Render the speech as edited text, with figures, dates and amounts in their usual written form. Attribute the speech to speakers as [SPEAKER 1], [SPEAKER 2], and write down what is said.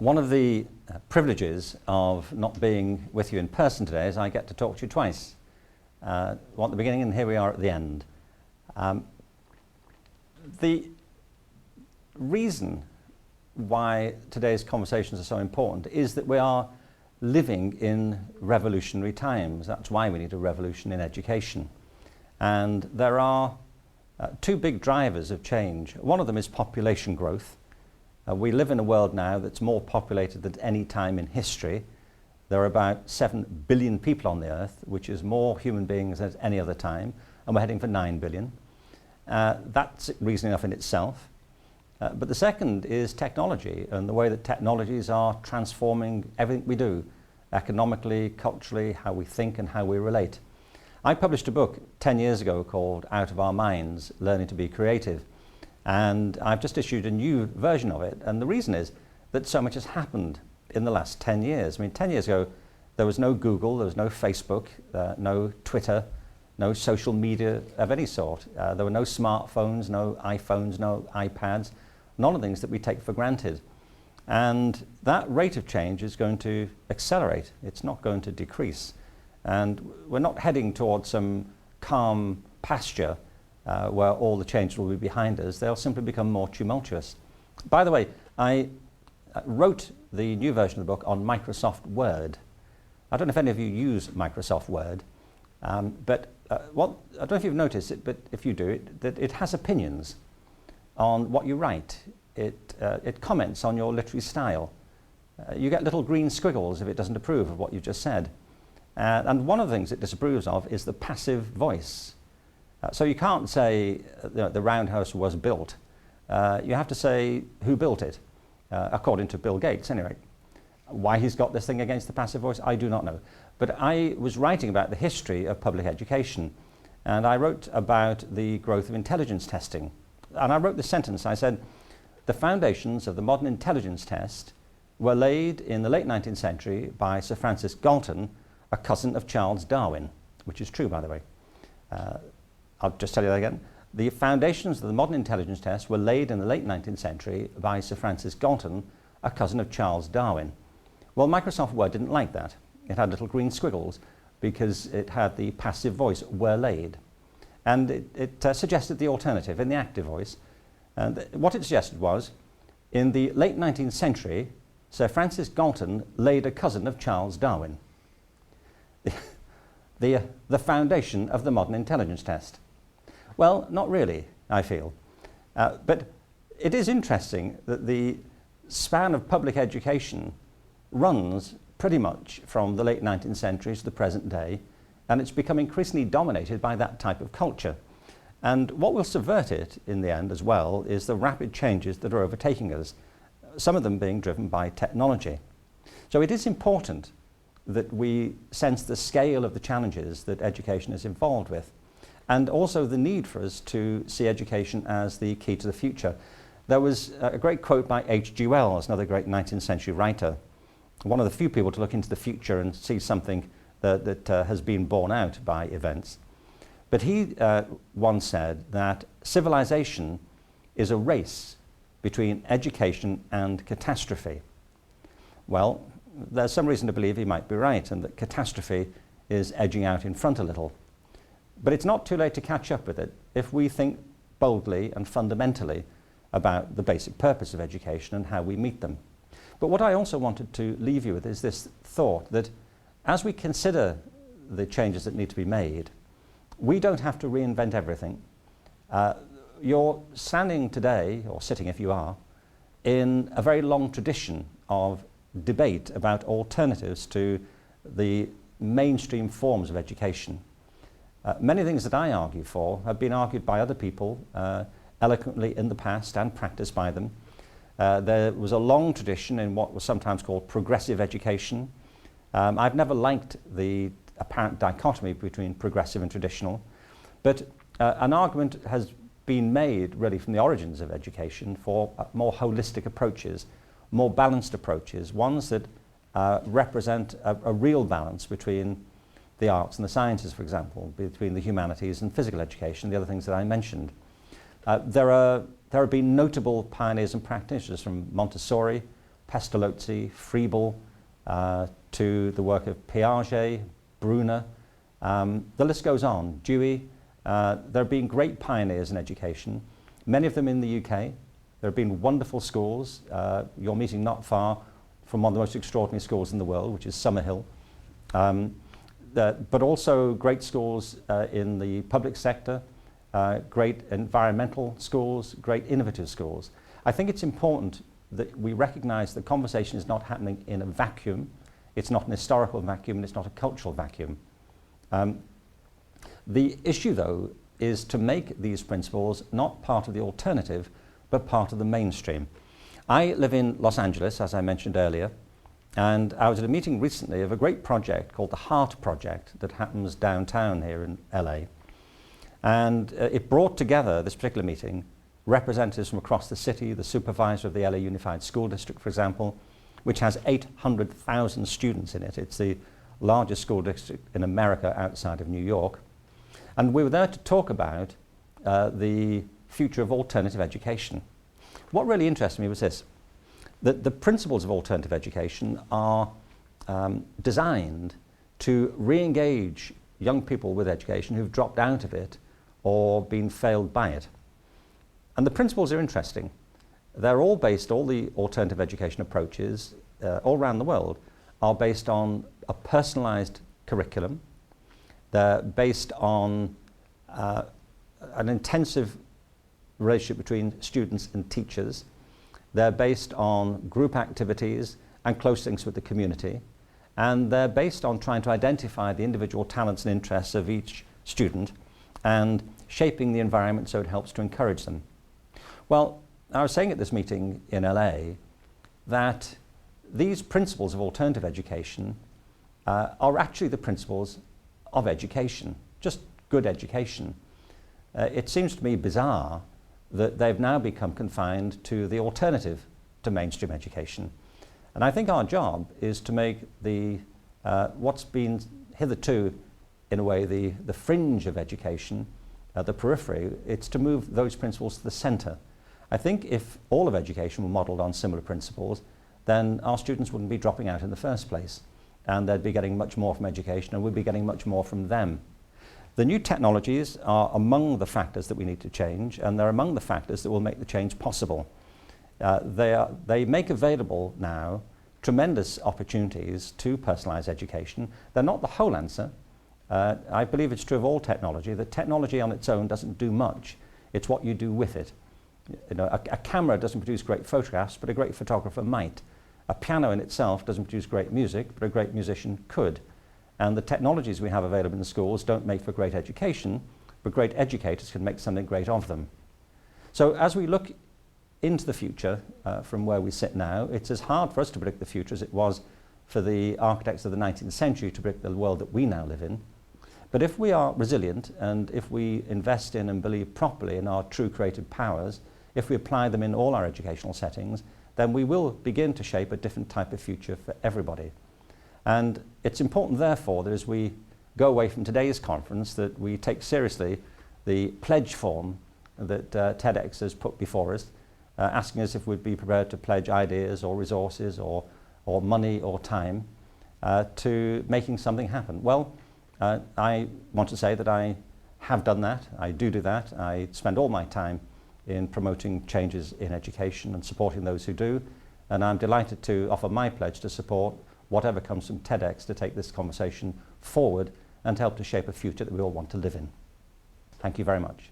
[SPEAKER 1] One of the privileges of not being with you in person today is I get to talk to you twice. One at the beginning and here we are at the end. The reason why today's conversations are so important is that we are living in revolutionary times. That's why we need a revolution in education. And there are two big drivers of change. One of them is population growth. We live in a world now that's more populated than any time in history. There are about 7 billion people on the earth, which is more human beings than any other time, and we're heading for 9 billion. That's reason enough in itself. But the second is technology and the way that technologies are transforming everything we do, economically, culturally, how we think and how we relate. I published a book 10 years ago called Out of Our Minds, Learning to be Creative. And I've just issued a new version of it. And the reason is that so much has happened in the last 10 years. I mean, 10 years ago, there was no Google, there was no Facebook, no Twitter, no social media of any sort. There were no smartphones, no iPhones, no iPads, none of the things that we take for granted. And that rate of change is going to accelerate. It's not going to decrease. And we're not heading towards some calm pasture where all the changes will be behind us. They'll simply become more tumultuous. By the way, I wrote the new version of the book on Microsoft Word. I don't know if any of you use Microsoft Word, but I don't know if you've noticed it, but if you do, that it has opinions on what you write. It comments on your literary style. You get little green squiggles if it doesn't approve of what you just said. And one of the things it disapproves of is the passive voice. So you can't say the roundhouse was built. You have to say who built it, according to Bill Gates anyway. Why he's got this thing against the passive voice, I do not know. But I was writing about the history of public education, and I wrote about the growth of intelligence testing. And I wrote this sentence, I said, the foundations of the modern intelligence test were laid in the late 19th century by Sir Francis Galton, a cousin of Charles Darwin, which is true, by the way. I'll just tell you that again. The foundations of the modern intelligence test were laid in the late 19th century by Sir Francis Galton, a cousin of Charles Darwin. Well, Microsoft Word didn't like that. It had little green squiggles because it had the passive voice, were laid. And it suggested the alternative in the active voice. And what it suggested was, in the late 19th century, Sir Francis Galton laid a cousin of Charles Darwin. The foundation of the modern intelligence test. Well, not really, I feel. But it is interesting that the span of public education runs pretty much from the late 19th century to the present day, and it's become increasingly dominated by that type of culture. And what will subvert it in the end as well is the rapid changes that are overtaking us, some of them being driven by technology. So it is important that we sense the scale of the challenges that education is involved with, and also the need for us to see education as the key to the future. There was a great quote by H.G. Wells, another great 19th century writer, one of the few people to look into the future and see something that has been borne out by events. But he once said that civilization is a race between education and catastrophe. Well, there's some reason to believe he might be right, and that catastrophe is edging out in front a little. But it's not too late to catch up with it if we think boldly and fundamentally about the basic purpose of education and how we meet them. But what I also wanted to leave you with is this thought that as we consider the changes that need to be made, we don't have to reinvent everything. You're standing today, or sitting if you are, in a very long tradition of debate about alternatives to the mainstream forms of education. Many things that I argue for have been argued by other people eloquently in the past and practiced by them. There was a long tradition in what was sometimes called progressive education. I've never liked the apparent dichotomy between progressive and traditional, but an argument has been made really from the origins of education for more holistic approaches, more balanced approaches, ones that represent a real balance between the arts and the sciences, for example, between the humanities and physical education, the other things that I mentioned. There have been notable pioneers and practitioners from Montessori, Pestalozzi, Freible, to the work of Piaget, Brunner. The list goes on. Dewey. There have been great pioneers in education, many of them in the UK. There have been wonderful schools. You're meeting not far from one of the most extraordinary schools in the world, which is Summerhill. But also great schools in the public sector, great environmental schools, great innovative schools. I think it's important that we recognize the conversation is not happening in a vacuum. It's not an historical vacuum, and it's not a cultural vacuum. The issue, though, is to make these principles not part of the alternative, but part of the mainstream. I live in Los Angeles, as I mentioned earlier, and I was at a meeting recently of a great project called the Heart Project that happens downtown here in LA. And it brought together, this particular meeting, representatives from across the city, the supervisor of the LA Unified School District, for example, which has 800,000 students in it. It's the largest school district in America outside of New York. And we were there to talk about the future of alternative education. What really interested me was this, that the principles of alternative education are designed to re-engage young people with education who've dropped out of it or been failed by it. And the principles are interesting. They're all based, all the alternative education approaches all around the world are based on a personalized curriculum. They're based on an intensive relationship between students and teachers. They're based on group activities and close links with the community. And they're based on trying to identify the individual talents and interests of each student and shaping the environment so it helps to encourage them. Well, I was saying at this meeting in LA that these principles of alternative education are actually the principles of education, just good education. It seems to me bizarre that they've now become confined to the alternative to mainstream education. And I think our job is to make the what's been hitherto, in a way, the fringe of education, the periphery, it's to move those principles to the center. I think if all of education were modeled on similar principles, then our students wouldn't be dropping out in the first place, and they'd be getting much more from education, and we'd be getting much more from them. The new technologies are among the factors that we need to change, and they're among the factors that will make the change possible. They make available now tremendous opportunities to personalize education. They're not the whole answer. I believe it's true of all technology, that technology on its own doesn't do much. It's what you do with it. You know, a camera doesn't produce great photographs, but a great photographer might. A piano in itself doesn't produce great music, but a great musician could. And the technologies we have available in the schools don't make for great education, but great educators can make something great of them. So as we look into the future from where we sit now, it's as hard for us to predict the future as it was for the architects of the 19th century to predict the world that we now live in. But if we are resilient, and if we invest in and believe properly in our true creative powers, if we apply them in all our educational settings, then we will begin to shape a different type of future for everybody. And it's important, therefore, that as we go away from today's conference, that we take seriously the pledge form that TEDx has put before us, asking us if we'd be prepared to pledge ideas or resources or money or time to making something happen. Well, I want to say that I have done that. I do that. I spend all my time in promoting changes in education and supporting those who do. And I'm delighted to offer my pledge to support whatever comes from TEDx to take this conversation forward and help to shape a future that we all want to live in. Thank you very much.